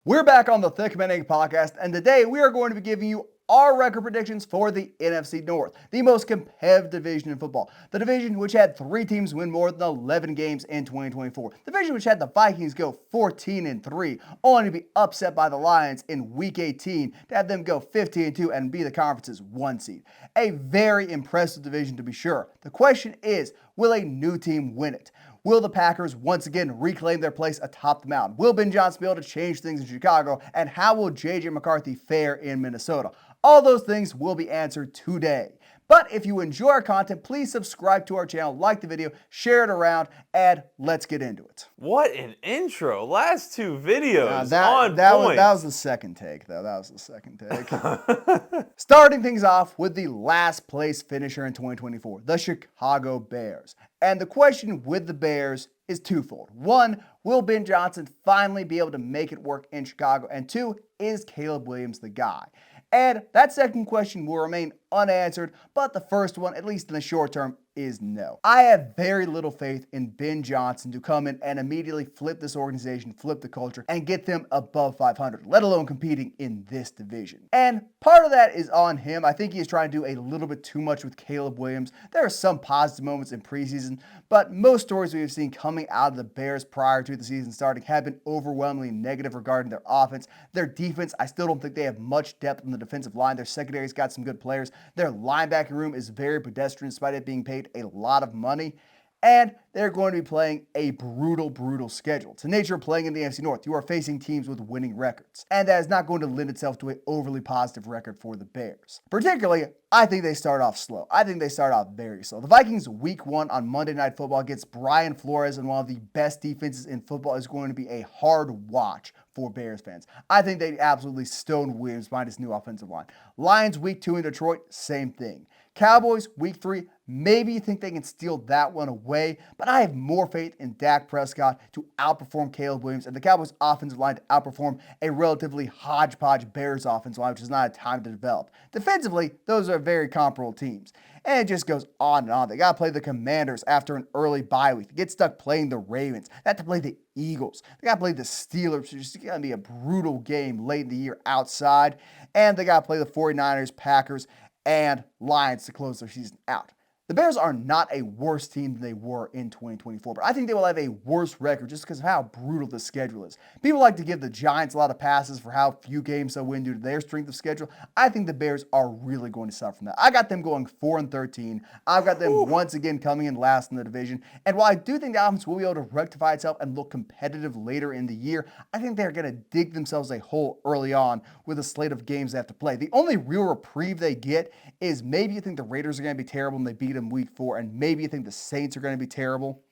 We're back on the Thicc podcast, and today we are going to be giving you our record predictions for the NFC North, the most competitive division in football. The division which had 3 teams win more than 11 games in 2024. The division which had the Vikings go 14-3, only to be upset by the Lions in Week 18 to have them go 15-2 and be the conference's 1 seed. A very impressive division to be sure. The question is, will a new team win it? Will the Packers once again reclaim their place atop the mountain? Will Ben Johnson be able to change things in Chicago? And how will JJ McCarthy fare in Minnesota? All those things will be answered today. But if you enjoy our content, please subscribe to our channel, like the video, share it around, and let's get into it. What an intro. Last 2 videos That was the second take, though. That was the second take. Starting things off with the last place finisher in 2024, the Chicago Bears. And the question with the Bears is twofold. 1, will Ben Johnson finally be able to make it work in Chicago? And 2, is Caleb Williams the guy? And that second question will remain unanswered, but the first one, at least in the short term, is no. I have very little faith in Ben Johnson to come in and immediately flip this organization, flip the culture, and get them above 500, let alone competing in this division. And part of that is on him. I think he is trying to do a little bit too much with Caleb Williams. There are some positive moments in preseason, but most stories we have seen coming out of the Bears prior to the season starting have been overwhelmingly negative regarding their offense. Their defense, I still don't think they have much depth on the defensive line. Their secondary's got some good players. Their linebacking room is very pedestrian despite it being paid a lot of money. And they're going to be playing a brutal schedule. It's the nature of playing in the NFC North. You are facing teams with winning records. And that is not going to lend itself to an overly positive record for the Bears. Particularly, I think they start off slow. I think they start off very slow. The Vikings Week 1 on Monday Night Football against Brian Flores and one of the best defenses in football is going to be a hard watch for Bears fans. I think they absolutely stone Williams behind his new offensive line. Lions Week 2 in Detroit, same thing. Cowboys Week 3, maybe you think they can steal that one away, but I have more faith in Dak Prescott to outperform Caleb Williams and the Cowboys offensive line to outperform a relatively hodgepodge Bears offensive line, which is not a time to develop. Defensively, those are very comparable teams. And it just goes on and on. They got to play the Commanders after an early bye week. They get stuck playing the Ravens. They have to play the Eagles. They got to play the Steelers, which is going to be a brutal game late in the year outside. And they got to play the 49ers, Packers, and Lions to close their season out. The Bears are not a worse team than they were in 2024, but I think they will have a worse record just because of how brutal the schedule is. People like to give the Giants a lot of passes for how few games they'll win due to their strength of schedule. I think the Bears are really going to suffer from that. I got them going 4-13. I've got them once again coming in last in the division. And while I do think the offense will be able to rectify itself and look competitive later in the year, I think they're going to dig themselves a hole early on with a slate of games they have to play. The only real reprieve they get is maybe you think the Raiders are going to be terrible and they beat them Week 4, and maybe you think the Saints are going to be terrible.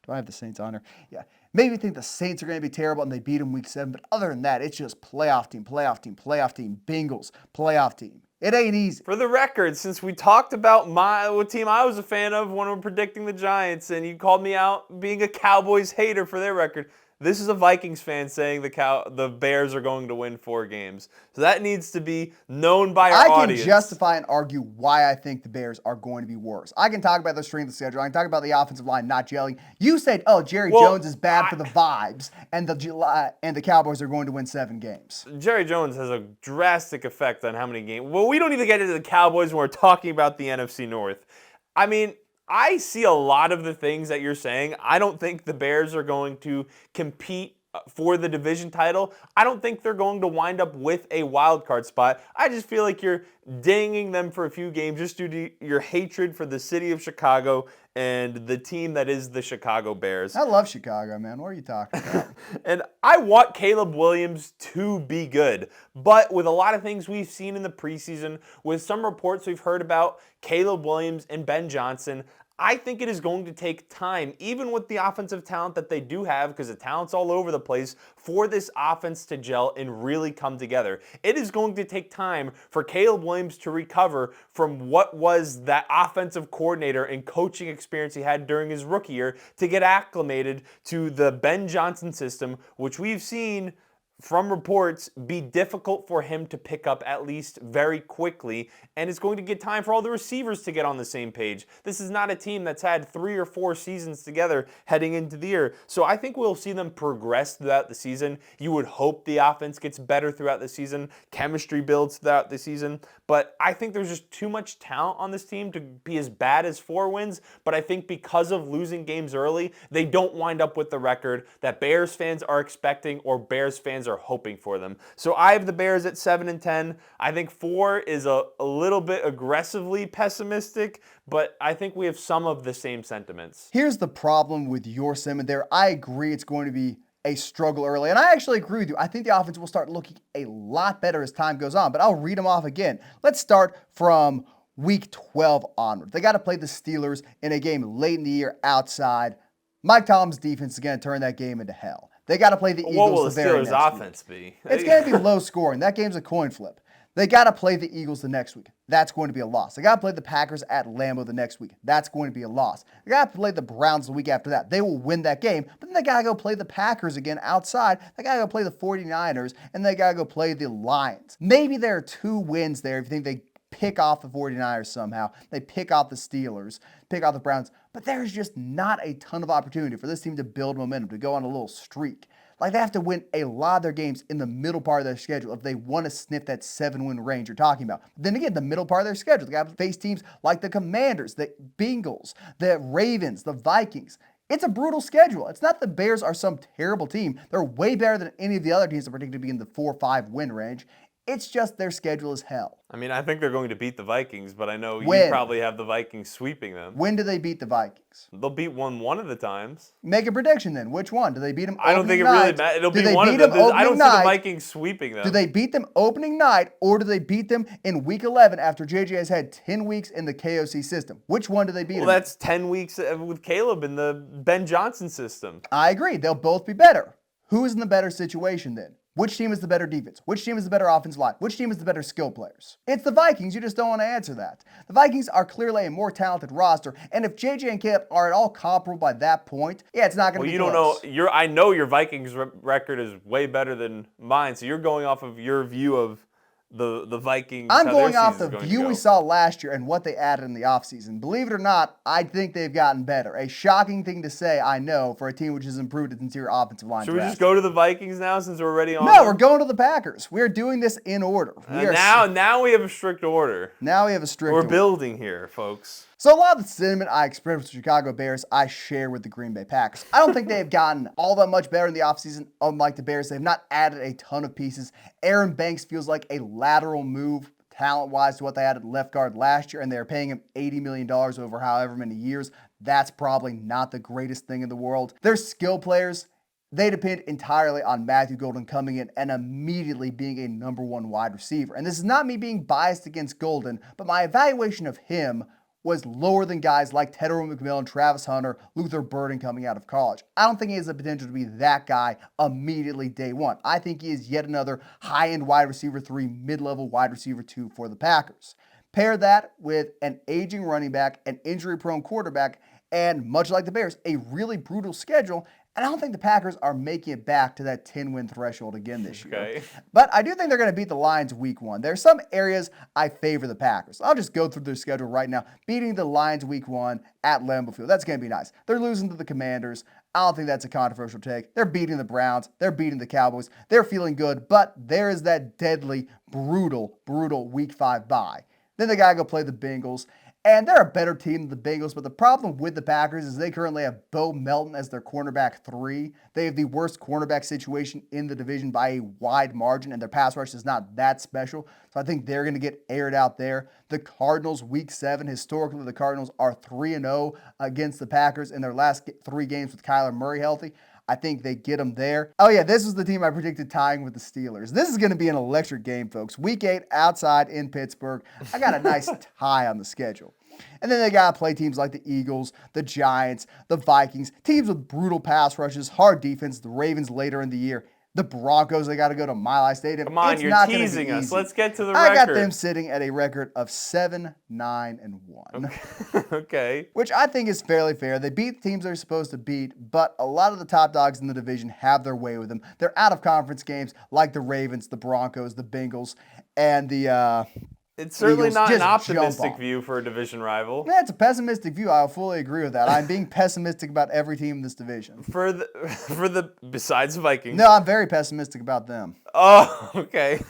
Do I have the Saints on here? Yeah. Maybe you think the Saints are going to be terrible and they beat them Week 7, but other than that, it's just playoff team, Bengals, playoff team. It ain't easy. For the record, since we talked about what team I was a fan of when we were predicting the Giants, and you called me out being a Cowboys hater for their record, this is a Vikings fan saying the Bears are going to win 4 games. So that needs to be known by our audience. I can justify and argue why I think the Bears are going to be worse. I can talk about the strength of the schedule. I can talk about the offensive line not gelling. You said, Jerry Jones is bad for the vibes, and the Cowboys are going to win 7 games. Jerry Jones has a drastic effect on how many games. Well, we don't even get into the Cowboys when we're talking about the NFC North. I mean, I see a lot of the things that you're saying. I don't think the Bears are going to compete for the division title. I don't think they're going to wind up with a wild card spot. I just feel like you're dinging them for a few games just due to your hatred for the city of Chicago and the team that is the Chicago Bears. I love Chicago, man. What are you talking about? And I want Caleb Williams to be good. But with a lot of things we've seen in the preseason, with some reports we've heard about Caleb Williams and Ben Johnson, I think it is going to take time, even with the offensive talent that they do have, because the talent's all over the place, for this offense to gel and really come together. It is going to take time for Caleb Williams to recover from what was that offensive coordinator and coaching experience he had during his rookie year to get acclimated to the Ben Johnson system, which we've seen from reports, be difficult for him to pick up at least very quickly, and it's going to get time for all the receivers to get on the same page. This is not a team that's had 3 or 4 seasons together heading into the year, so I think we'll see them progress throughout the season. You would hope the offense gets better throughout the season, chemistry builds throughout the season, but I think there's just too much talent on this team to be as bad as 4 wins, but I think because of losing games early, they don't wind up with the record that Bears fans are expecting or Bears fans are hoping for them. So I have the Bears at 7-10. I think 4 is a little bit aggressively pessimistic, but I think we have some of the same sentiments. Here's the problem with your sentiment there. I agree it's going to be a struggle early, and I actually agree with you. I think the offense will start looking a lot better as time goes on, but I'll read them off again. Let's start from week 12 onward. They got to play the Steelers in a game late in the year outside. Mike Tomlin's defense is going to turn that game into hell. They got to play the Eagles. What will the the very Steelers' next offense be? It's going to be low scoring. That game's a coin flip. They got to play the Eagles the next week. That's going to be a loss. They got to play the Packers at Lambeau the next week. That's going to be a loss. They got to play the Browns the week after that. They will win that game, but then they got to go play the Packers again outside. They got to go play the 49ers, and they got to go play the Lions. Maybe there are 2 wins there if you think they pick off the 49ers somehow. They pick off the Steelers, pick off the Browns, but there's just not a ton of opportunity for this team to build momentum, to go on a little streak. Like, they have to win a lot of their games in the middle part of their schedule if they want to sniff that 7-win range you're talking about. But then again, the middle part of their schedule, they got to face teams like the Commanders, the Bengals, the Ravens, the Vikings. It's a brutal schedule. It's not the Bears are some terrible team. They're way better than any of the other teams that are predicted to be in the 4 or 5 win range. It's just their schedule is hell. I mean, I think they're going to beat the Vikings, but I know you probably have the Vikings sweeping them. When do they beat the Vikings? They'll beat one of the times. Make a prediction then. Which one? Do they beat them opening night? I don't think it really matters. It'll be one of them. I don't see the Vikings sweeping them. Do they beat them opening night, or do they beat them in week 11 after JJ has had 10 weeks in the KOC system? Which one do they beat them? Well, that's 10 weeks with Caleb in the Ben Johnson system. I agree. They'll both be better. Who is in the better situation then? Which team is the better defense? Which team is the better offensive line? Which team is the better skill players? It's the Vikings. You just don't want to answer that. The Vikings are clearly a more talented roster, and if JJ and Caleb are at all comparable by that point, yeah, it's not going to be close. Well, you don't know. I know your Vikings record is way better than mine, so you're going off of your view of the Vikings. I'm going off the view we saw last year and what they added in the offseason. Believe it or not, I think they've gotten better. A shocking thing to say, I know, for a team which has improved its interior offensive line. Should we just go to the Vikings now since we're already on? No, we're going to the Packers. We're doing this in order. Now we have a strict order. Now we have a strict order. We're building here, folks. So a lot of the sentiment I expressed with the Chicago Bears, I share with the Green Bay Packers. I don't think they've gotten all that much better in the offseason. Unlike the Bears, they've not added a ton of pieces. Aaron Banks feels like a lateral move talent-wise to what they had at left guard last year, and they're paying him $80 million over however many years. That's probably not the greatest thing in the world. Their skill players, they depend entirely on Matthew Golden coming in and immediately being a number 1 wide receiver. And this is not me being biased against Golden, but my evaluation of him was lower than guys like Tedder McMillan, Travis Hunter, Luther Burden coming out of college. I don't think he has the potential to be that guy immediately day one. I think he is yet another high-end wide receiver 3, mid-level wide receiver 2 for the Packers. Pair that with an aging running back, an injury-prone quarterback, and much like the Bears, a really brutal schedule. And I don't think the Packers are making it back to that 10-win threshold again this year. But I do think they're going to beat the Lions week 1. There are some areas I favor the Packers. I'll just go through their schedule right now. Beating the Lions week 1 at Lambeau Field. That's going to be nice. They're losing to the Commanders. I don't think that's a controversial take. They're beating the Browns. They're beating the Cowboys. They're feeling good. But there is that deadly, brutal week 5 bye. Then they got to go play the Bengals. And they're a better team than the Bengals, but the problem with the Packers is they currently have Bo Melton as their cornerback 3. They have the worst cornerback situation in the division by a wide margin, and their pass rush is not that special. So I think they're going to get aired out there. The Cardinals, week 7, historically the Cardinals are 3-0 against the Packers in their last 3 games with Kyler Murray healthy. I think they get them there. Oh yeah, this was the team I predicted tying with the Steelers. This is going to be an electric game, folks. Week 8 outside in Pittsburgh. I got a nice tie on the schedule. And then they got to play teams like the Eagles, the Giants, the Vikings, teams with brutal pass rushes, hard defense, the Ravens later in the year. The Broncos, they got to go to Mile High Stadium. Come on, it's you're not gonna be teasing us. easy. Let's get to the I record. got them sitting at a record of 7-9-1. Okay. Which I think is fairly fair. They beat the teams they're supposed to beat, but a lot of the top dogs in the division have their way with them. They're out of conference games like the Ravens, the Broncos, the Bengals, and the It's certainly Eagles. not Just an optimistic jump on. view for a division rival. Yeah, it's a pessimistic view. I'll fully agree with that. I'm being pessimistic about every team in this division. For the besides the Vikings. No, I'm very pessimistic about them. Oh, okay.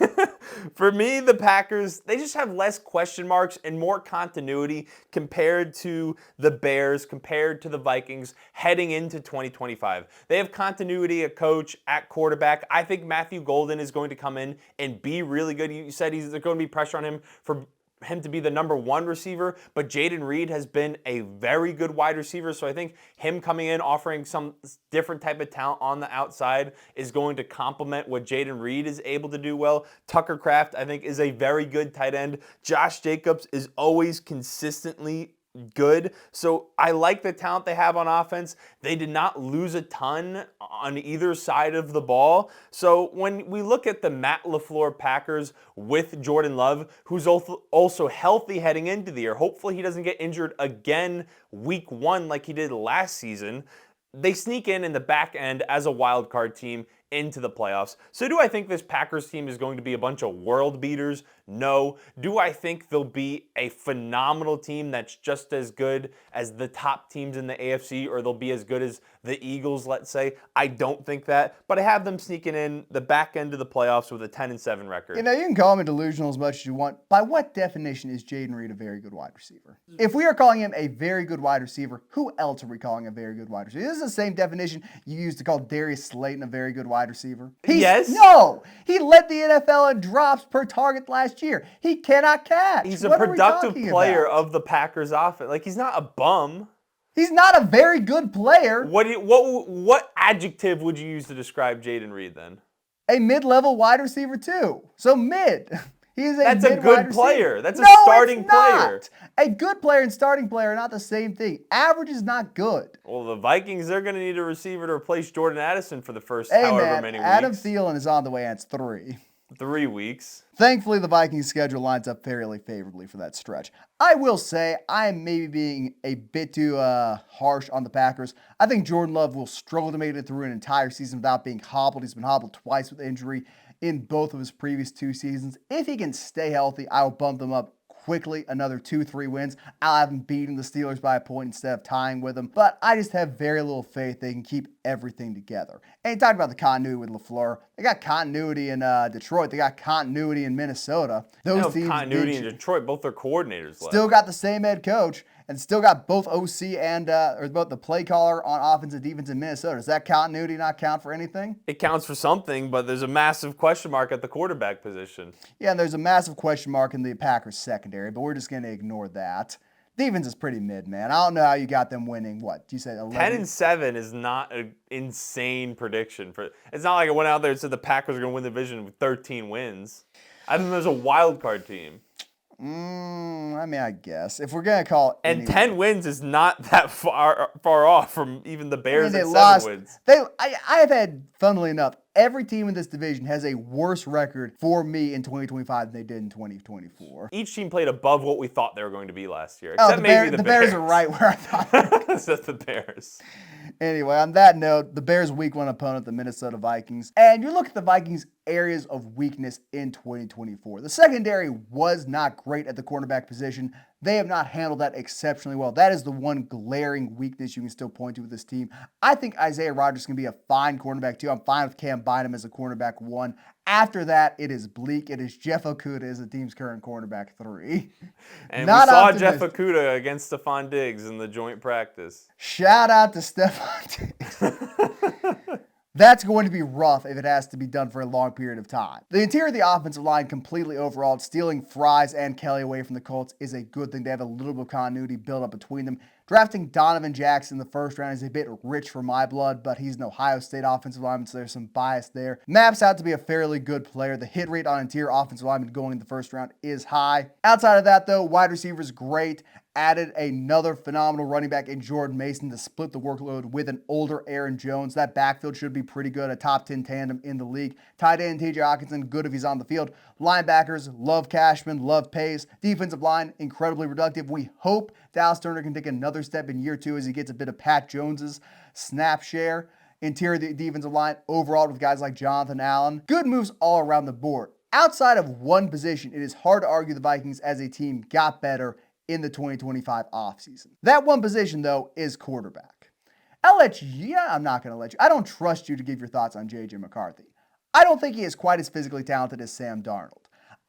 For me, the Packers, they just have less question marks and more continuity compared to the Bears, compared to the Vikings heading into 2025. They have continuity at coach, at quarterback. I think Matthew Golden is going to come in and be really good. You said there's going to be pressure on him for him to be the number one receiver, but Jaden Reed has been a very good wide receiver, so I think him coming in, offering some different type of talent on the outside is going to complement what Jaden Reed is able to do well. Tucker Kraft, I think, is a very good tight end. Josh Jacobs is always consistently good. So I like the talent they have on offense. They did not lose a ton on either side of the ball. So when we look at the Matt LaFleur Packers with Jordan Love, who's also healthy heading into the year, hopefully he doesn't get injured again week 1 like he did last season, they sneak in the back end as a wild card team into the playoffs. So do I think this Packers team is going to be a bunch of world beaters? No. Do I think they'll be a phenomenal team that's just as good as the top teams in the AFC, or they'll be as good as the Eagles, let's say? I don't think that, but I have them sneaking in the back end of the playoffs with a 10-7 record. You know, you can call me delusional as much as you want. By what definition is Jaden Reed a very good wide receiver? If we are calling him a very good wide receiver, who else are we calling a very good wide receiver? This is the same definition you used to call Darius Slayton a very good wide receiver. Yes. No! He led the NFL in drops per target last year. He cannot catch. He's a What are we productive talking player about? of the Packers offense. Like, he's not a bum. He's not a very good player. What adjective would you use to describe Jaden Reed then? A mid-level wide receiver too. So mid. That's a good player. That's a No, starting it's not. player. A good player and starting player are not the same thing. Average is not good. Well, the Vikings, they're going to need a receiver to replace Jordan Addison for the first Hey however man, many Adam weeks. Thielen is on the way, and it's 3. 3 weeks. Thankfully, the Vikings' schedule lines up fairly favorably for that stretch. I will say I am maybe being a bit too harsh on the Packers. I think Jordan Love will struggle to make it through an entire season without being hobbled. He's been hobbled twice with injury in both of his previous 2 seasons. If he can stay healthy, I will bump them up quickly, another 2-3 wins. I'll have them beating the Steelers by a point instead of tying with them. But I just have very little faith they can keep everything together. And you talked about the continuity with LaFleur. They got continuity in Detroit. They got continuity in Minnesota. Those teams continuity in Detroit, both their coordinators left. still got the same head coach and still got both OC and or both the play caller on offense and defense in Minnesota. Does that continuity not count for anything? It counts for something, but there's a massive question mark at the quarterback position. Yeah, and there's a massive question mark in the Packers secondary, but we're just going to ignore that. Defense is pretty mid, man. I don't know how you got them winning. What you said? 10-7 is not an insane prediction. It's not like I went out there and said the Packers are going to win the division with 13 wins. I think there's a wild card team. I mean, I guess if we're gonna call it, and 10 wins is not that far off from even the Bears at 7 wins. I have had, funnily enough, every team in this division has a worse record for me in 2025 than they did in 2024. Each team played above what we thought they were going to be last year, Oh, except maybe the Bears. Bears are right where I thought. Except the Bears. Anyway, on that note, the Bears' Week 1 opponent, the Minnesota Vikings. And you look at the Vikings' areas of weakness in 2024. The secondary was not great at the cornerback position. They have not handled that exceptionally well. That is the one glaring weakness you can still point to with this team. I think Isaiah Rodgers can be a fine cornerback too. I'm fine with Cam Bynum as a cornerback 1. After that, it is bleak. It is Jeff Okudah as the team's current cornerback 3. And we saw Jeff Okudah against Stephon Diggs in the joint practice. Shout out to Stephon Diggs. That's going to be rough if it has to be done for a long period of time. The interior of the offensive line completely overhauled. Stealing Fries and Kelly away from the Colts is a good thing. They have a little bit of continuity built up between them. Drafting Donovan Jackson in the first round is a bit rich for my blood, but he's an Ohio State offensive lineman, so there's some bias there. Maps out to be a fairly good player. The hit rate on interior offensive linemen going in the first round is high. Outside of that, though, wide receivers great. added another phenomenal running back in Jordan Mason to split the workload with an older Aaron Jones. That backfield should be pretty good, a top 10 tandem in the league. Tight end TJ Hawkinson, good if he's on the field. Linebackers, love Cashman, love Pace. Defensive line, incredibly productive. We hope Dallas Turner can take another step in year 2 as he gets a bit of Pat Jones's snap share. Interior defensive line overall with guys like Jonathan Allen. Good moves all around the board. Outside of one position, it is hard to argue the Vikings as a team got better in the 2025 offseason. That one position, though, is quarterback. I'm not going to let you. I don't trust you to give your thoughts on JJ McCarthy. I don't think he is quite as physically talented as Sam Darnold.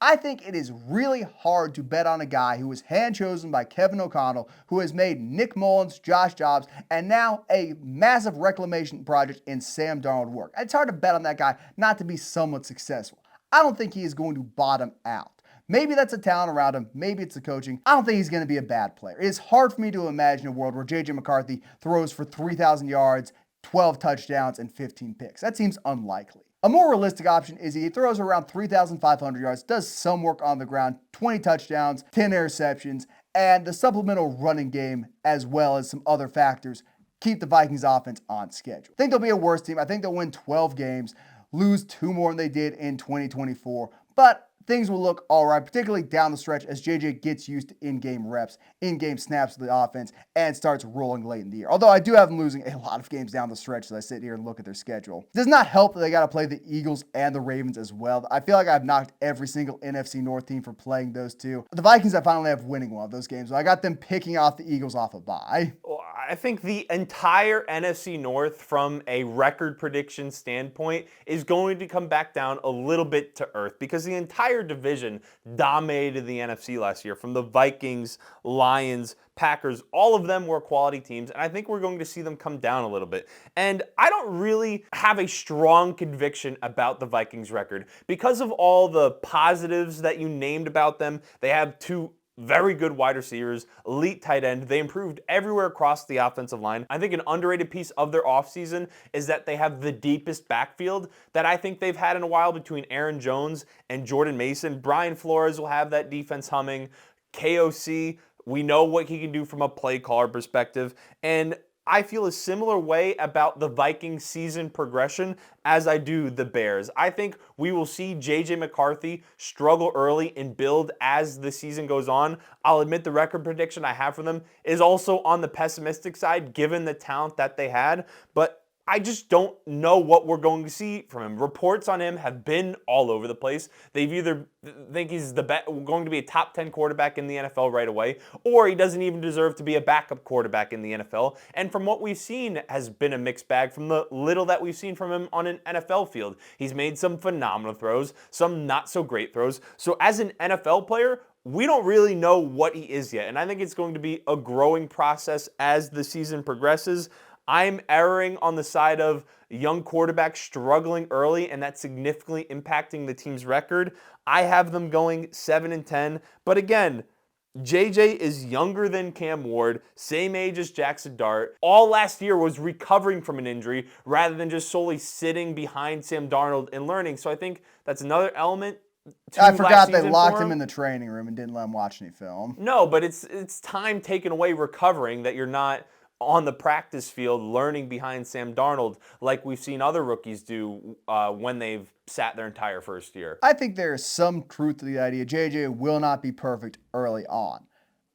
I think it is really hard to bet on a guy who was hand-chosen by Kevin O'Connell, who has made Nick Mullins, Josh Dobbs, and now a massive reclamation project in Sam Darnold work. It's hard to bet on that guy not to be somewhat successful. I don't think he is going to bottom out. Maybe that's a talent around him. Maybe it's the coaching. I don't think he's going to be a bad player. It is hard for me to imagine a world where JJ McCarthy throws for 3,000 yards, 12 touchdowns, and 15 picks. That seems unlikely. A more realistic option is he throws around 3,500 yards, does some work on the ground, 20 touchdowns, 10 interceptions, and the supplemental running game, as well as some other factors, keep the Vikings offense on schedule. I think they'll be a worse team. I think they'll win 12 games, lose 2 more than they did in 2024, but things will look all right, particularly down the stretch as JJ gets used to in-game reps, in-game snaps of the offense, and starts rolling late in the year. Although I do have them losing a lot of games down the stretch as I sit here and look at their schedule. It does not help that they got to play the Eagles and the Ravens as well. I feel like I've knocked every single NFC North team for playing those two. The Vikings, I finally have winning one of those games. So I got them picking off the Eagles off a bye. I think the entire NFC North, from a record prediction standpoint, is going to come back down a little bit to earth because the entire division dominated the NFC last year. From the Vikings, Lions, Packers, all of them were quality teams, and I think we're going to see them come down a little bit. And I don't really have a strong conviction about the Vikings record because of all the positives that you named about them. They have 2 very good wide receivers, elite tight end. They improved everywhere across the offensive line. I think an underrated piece of their offseason is that they have the deepest backfield that I think they've had in a while between Aaron Jones and Jordan Mason. Brian Flores will have that defense humming. KOC, we know what he can do from a play caller perspective. And I feel a similar way about the Vikings season progression as I do the Bears. I think we will see JJ McCarthy struggle early and build as the season goes on. I'll admit the record prediction I have for them is also on the pessimistic side given the talent that they had, but I just don't know what we're going to see from him. Reports on him have been all over the place. They've either think he's going to be a top 10 quarterback in the NFL right away, or he doesn't even deserve to be a backup quarterback in the NFL. And from what we've seen has been a mixed bag from the little that we've seen from him on an NFL field. He's made some phenomenal throws, some not so great throws. So as an NFL player, we don't really know what he is yet. And I think it's going to be a growing process as the season progresses. I'm erring on the side of young quarterbacks struggling early and that's significantly impacting the team's record. I have them going 7-10, but again, JJ is younger than Cam Ward, same age as Jackson Dart. All last year was recovering from an injury rather than just solely sitting behind Sam Darnold and learning. So I think that's another element. I forgot they locked him in the training room and didn't let him watch any film. No, but it's time taken away recovering that you're not on the practice field learning behind Sam Darnold like we've seen other rookies do when they've sat their entire first year. I think there is some truth to the idea JJ will not be perfect early on.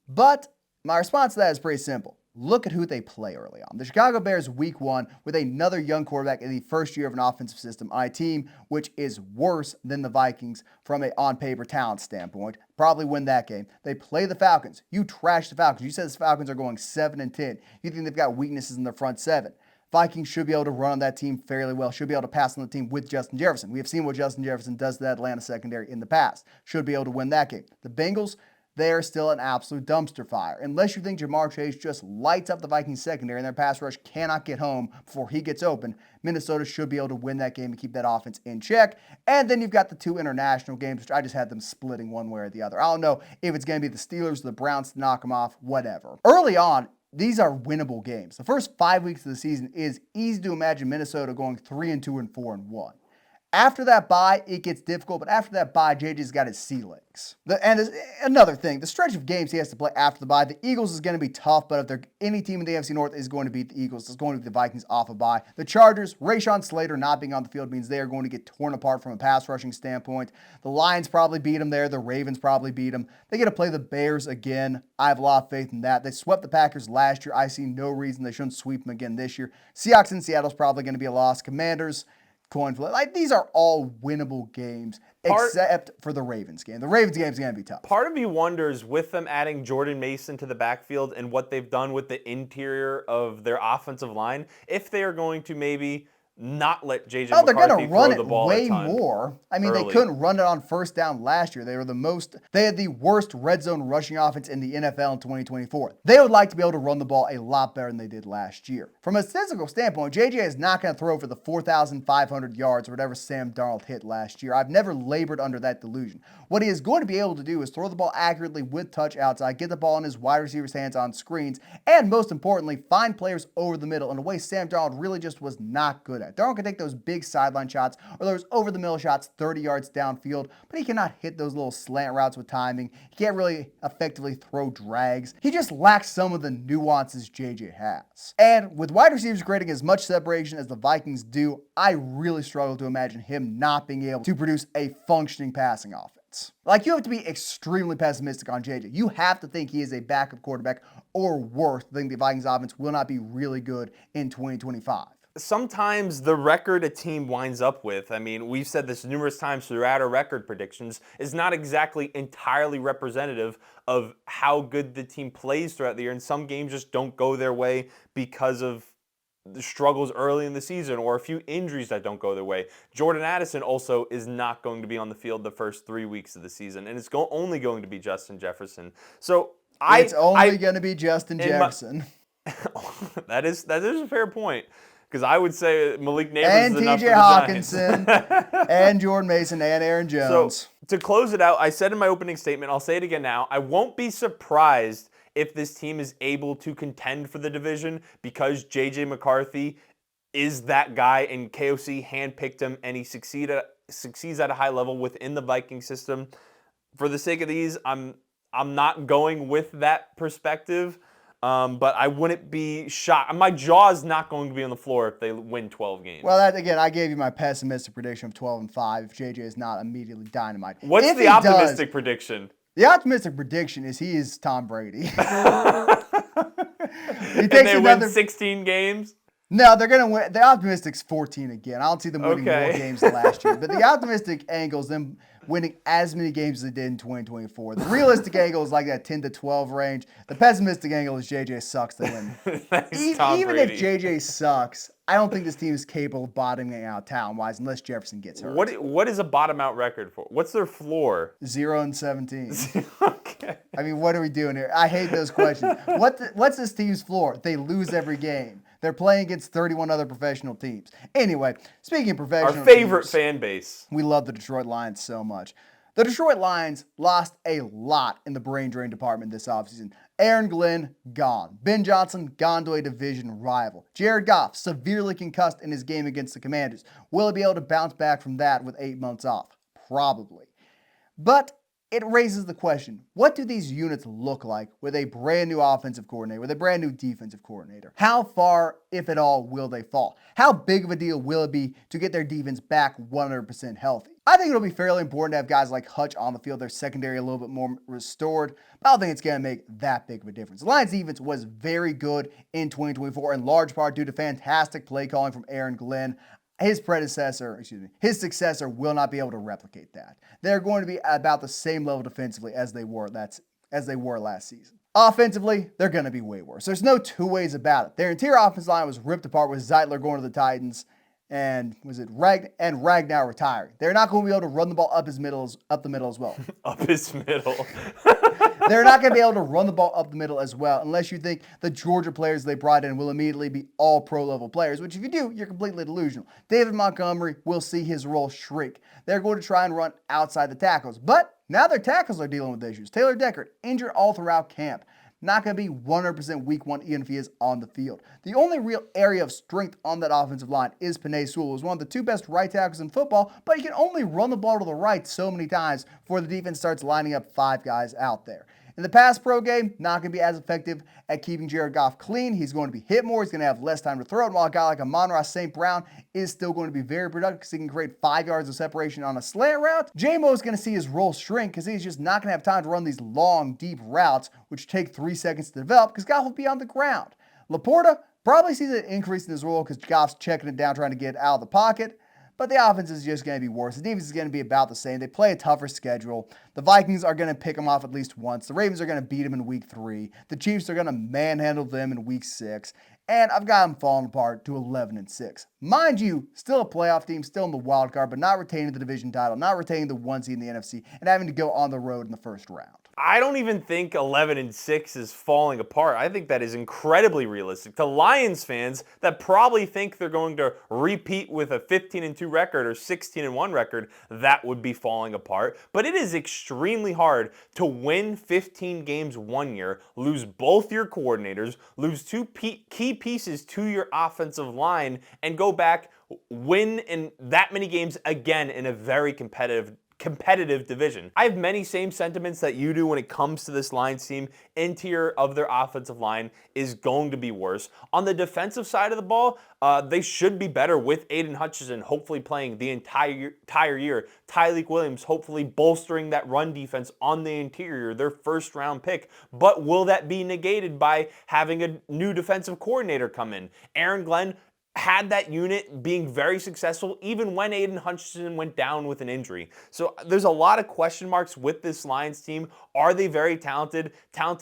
But my response to that is pretty simple. Look at who they play early on. The Chicago Bears week 1 with another young quarterback in the first year of an offensive system on a team which is worse than the Vikings from a on-paper talent standpoint. Probably win that game. They play the Falcons. You trash the Falcons. You said the Falcons are going 7-10. You think they've got weaknesses in their front 7. Vikings should be able to run on that team fairly well. Should be able to pass on the team with Justin Jefferson. We have seen what Justin Jefferson does to the Atlanta secondary in the past. Should be able to win that game. The Bengals, they're still an absolute dumpster fire. Unless you think Jamar Chase just lights up the Vikings secondary and their pass rush cannot get home before he gets open, Minnesota should be able to win that game and keep that offense in check. And then you've got the 2 international games, which I just had them splitting one way or the other. I don't know if it's going to be the Steelers or the Browns to knock them off, whatever. Early on, these are winnable games. The first 5 weeks of the season is easy to imagine Minnesota going 3-2 and 4-1. After that bye, it gets difficult, but after that bye, JJ's got his sea legs. Another thing, the stretch of games he has to play after the bye, the Eagles is going to be tough, but if they're any team in the NFC North is going to beat the Eagles, it's going to be the Vikings off a bye. The Chargers, Rashawn Slater not being on the field means they are going to get torn apart from a pass rushing standpoint. The Lions probably beat them there. The Ravens probably beat them. They get to play the Bears again. I have a lot of faith in that. They swept the Packers last year. I see no reason they shouldn't sweep them again this year. Seahawks in Seattle's probably going to be a loss. Commanders, coin flip. Like, these are all winnable games except for the Ravens game. The Ravens game is going to be tough. Part of me wonders, with them adding Jordan Mason to the backfield and what they've done with the interior of their offensive line, if they are going to maybe not let JJ McCarthy they're going to run throw the ball way a ton more. I mean, early. They couldn't run it on first down last year. They had the worst red zone rushing offense in the NFL in 2024. They would like to be able to run the ball a lot better than they did last year. From a statistical standpoint, JJ is not going to throw for the 4,500 yards or whatever Sam Darnold hit last year. I've never labored under that delusion. What he is going to be able to do is throw the ball accurately with touch outside, get the ball in his wide receiver's hands on screens, and most importantly, find players over the middle in a way Sam Darnold really just was not good at. Darnold can take those big sideline shots or those over-the-middle shots 30 yards downfield, but he cannot hit those little slant routes with timing. He can't really effectively throw drags. He just lacks some of the nuances JJ has. And with wide receivers creating as much separation as the Vikings do, I really struggle to imagine him not being able to produce a functioning passing offense. Like, you have to be extremely pessimistic on JJ. You have to think he is a backup quarterback or worse, to think the Vikings offense will not be really good in 2025. Sometimes the record a team winds up with, I mean, we've said this numerous times throughout our record predictions, is not exactly entirely representative of how good the team plays throughout the year. And some games just don't go their way because of the struggles early in the season or a few injuries that don't go their way. Jordan Addison also is not going to be on the field the first 3 weeks of the season, and it's only going to be Justin Jefferson. So it's only going to be Justin Jefferson. That is a fair point. Because I would say Malik Neighbors and is enough for TJ the Hawkinson and Jordan Mason and Aaron Jones. So to close it out, I said in my opening statement, I'll say it again now, I won't be surprised if this team is able to contend for the division because JJ McCarthy is that guy and KOC handpicked him and he succeeds at a high level within the Viking system. For the sake of these, I'm not going with that perspective. But I wouldn't be shocked. My jaw is not going to be on the floor if they win 12 games. Well, again, I gave you my pessimistic prediction of 12-5 if JJ is not immediately dynamite. What's the optimistic prediction? The optimistic prediction is he is Tom Brady. He takes win 16 games? No, they're going to win. The optimistic's 14 again. I don't see them winning more games than last year. But the optimistic angle is them winning as many games as they did in 2024. The realistic angle is like that 10 to 12 range. The pessimistic angle is JJ sucks, they win. Even if JJ sucks, I don't think this team is capable of bottoming out talent-wise unless Jefferson gets hurt. What is a bottom-out record for? What's their floor? 0-17. Okay. I mean, what are we doing here? I hate those questions. What's this team's floor? They lose every game. They're playing against 31 other professional teams. Anyway, speaking of professional Our favorite teams, fan base. We love the Detroit Lions so much. The Detroit Lions lost a lot in the brain drain department this offseason. Aaron Glenn, gone. Ben Johnson, gone to a division rival. Jared Goff, severely concussed in his game against the Commanders. Will he be able to bounce back from that with 8 months off? Probably. But it raises the question, what do these units look like with a brand new offensive coordinator, with a brand new defensive coordinator? How far, if at all, will they fall? How big of a deal will it be to get their defense back 100% healthy? I think it'll be fairly important to have guys like Hutch on the field, their secondary a little bit more restored, but I don't think it's going to make that big of a difference. The Lions defense was very good in 2024, in large part due to fantastic play calling from Aaron Glenn. His successor will not be able to replicate that. They're going to be about the same level defensively as they were last season. Offensively, they're going to be way worse. There's no two ways about it. Their interior offensive line was ripped apart with Zeitler going to the Titans and Ragnow retiring. They're not going to be able to run the ball up the middle as well. Up his middle. They're not going to be able to run the ball up the middle as well unless you think the Georgia players they brought in will immediately be all pro-level players, which if you do, you're completely delusional. David Montgomery will see his role shrink. They're going to try and run outside the tackles, but now their tackles are dealing with issues. Taylor Deckard, injured all throughout camp. not going to be 100% week 1 even if he is on the field. The only real area of strength on that offensive line is Penei Sewell, who's one of the 2 best right tackles in football, but he can only run the ball to the right so many times before the defense starts lining up 5 guys out there. In the pass pro game, not going to be as effective at keeping Jared Goff clean. He's going to be hit more. He's going to have less time to throw it. While a guy like Amon-Ra St. Brown is still going to be very productive because he can create 5 yards of separation on a slant route, J-Mo is going to see his role shrink because he's just not going to have time to run these long, deep routes, which take 3 seconds to develop because Goff will be on the ground. Laporta probably sees an increase in his role because Goff's checking it down, trying to get out of the pocket. But the offense is just going to be worse. The defense is going to be about the same. They play a tougher schedule. The Vikings are going to pick them off at least once. The Ravens are going to beat them in week 3. The Chiefs are going to manhandle them in week 6. And I've got them falling apart to 11-6. Mind you, still a playoff team, still in the wild card, but not retaining the division title, not retaining the 1 seed in the NFC, and having to go on the road in the first round. I don't even think 11-6 is falling apart. I think that is incredibly realistic. To Lions fans that probably think they're going to repeat with a 15-2 record or 16-1 record, that would be falling apart. But it is extremely hard to win 15 games one year, lose both your coordinators, lose 2 key pieces to your offensive line, and go back, win in that many games again in a very competitive division. I have many same sentiments that you do when it comes to this Lions team. Interior of their offensive line is going to be worse. On the defensive side of the ball, they should be better with Aiden Hutchinson hopefully playing the entire year. Thicc Williams hopefully bolstering that run defense on the interior, their first round pick. But will that be negated by having a new defensive coordinator come in? Aaron Glenn had that unit being very successful even when Aiden Hutchinson went down with an injury. So there's a lot of question marks with this Lions team. Are they very talented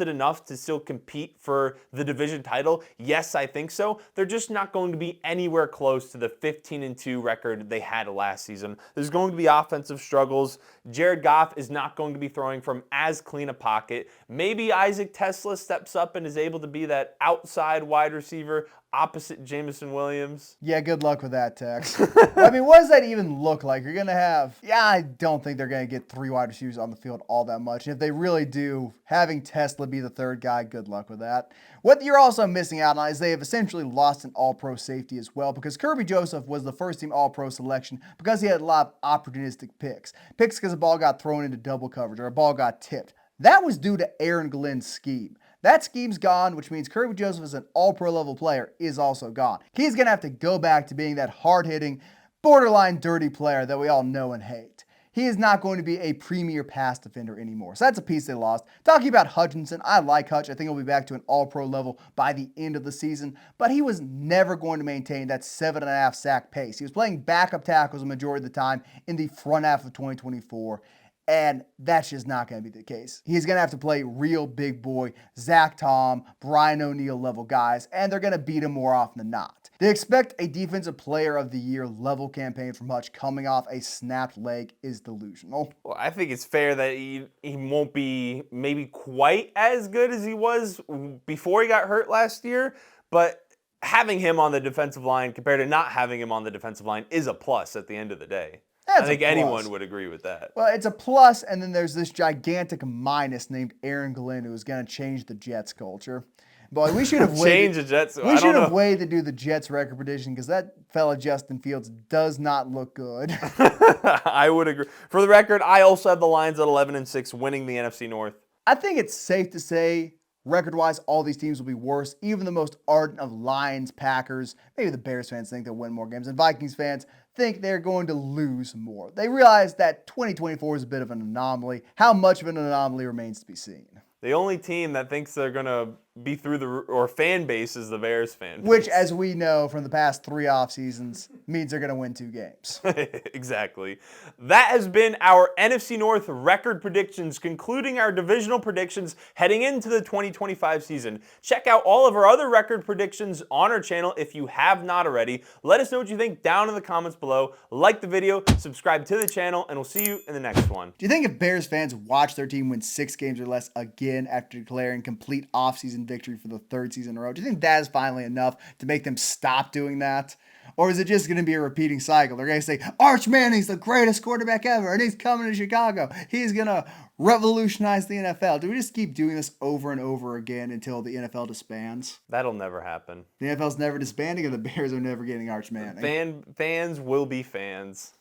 enough to still compete for the division title? Yes, I think so. They're just not going to be anywhere close to the 15-2 record they had last season. There's going to be offensive struggles. Jared Goff is not going to be throwing from as clean a pocket. Maybe Isaac Tesla steps up and is able to be that outside wide receiver opposite Jameson Williams. Yeah, good luck with that, Tex. I mean, what does that even look like? You're going to have, I don't think they're going to get 3 wide receivers on the field all that much. And if they really do, having Tesla be the 3rd guy, good luck with that. What you're also missing out on is they have essentially lost an all-pro safety as well because Kirby Joseph was the first-team all-pro selection because he had a lot of opportunistic picks. Picks because a ball got thrown into double coverage or a ball got tipped. That was due to Aaron Glenn's scheme. That scheme's gone, which means Kirby Joseph as an all-pro level player is also gone. He's going to have to go back to being that hard-hitting, borderline dirty player that we all know and hate. He is not going to be a premier pass defender anymore. So that's a piece they lost. Talking about Hutchinson, I like Hutch. I think he'll be back to an all-pro level by the end of the season. But he was never going to maintain that 7.5 sack pace. He was playing backup tackles the majority of the time in the front half of 2024. And that's just not going to be the case. He's going to have to play real big boy, Zach Tom, Brian O'Neill level guys, and they're going to beat him more often than not. They expect a Defensive Player of the Year level campaign from Hutch coming off a snapped leg is delusional. Well, I think it's fair that he won't be maybe quite as good as he was before he got hurt last year, but having him on the defensive line compared to not having him on the defensive line is a plus at the end of the day. I think anyone would agree with that. Well, it's a plus, and then there's this gigantic minus named Aaron Glenn who is going to change the Jets culture. Boy, we should have waited. Change the Jets. We should have waited to do the Jets record prediction because that fella Justin Fields does not look good. I would agree. For the record, I also have the Lions at 11-6, winning the NFC North. I think it's safe to say, record-wise, all these teams will be worse. Even the most ardent of Lions, Packers, maybe the Bears fans think they'll win more games, and Vikings fans think they're going to lose more. They realize that 2024 is a bit of an anomaly. How much of an anomaly remains to be seen. The only team that thinks they're going to be through or fan base is the Bears fan base. Which, as we know from the past 3 off seasons, means they're going to win 2 games. Exactly. That has been our NFC North record predictions, concluding our divisional predictions heading into the 2025 season. Check out all of our other record predictions on our channel if you have not already. Let us know what you think down in the comments below. Like the video, subscribe to the channel, and we'll see you in the next one. Do you think if Bears fans watch their team win 6 games or less again after declaring complete offseason victory for the 3rd season in a row, do you think that is finally enough to make them stop doing that? Or is it just going to be a repeating cycle? They're going to say, Arch Manning's the greatest quarterback ever, and he's coming to Chicago. He's going to revolutionize the NFL. Do we just keep doing this over and over again until the NFL disbands? That'll never happen. The NFL's never disbanding, and the Bears are never getting Arch Manning. Fans will be fans.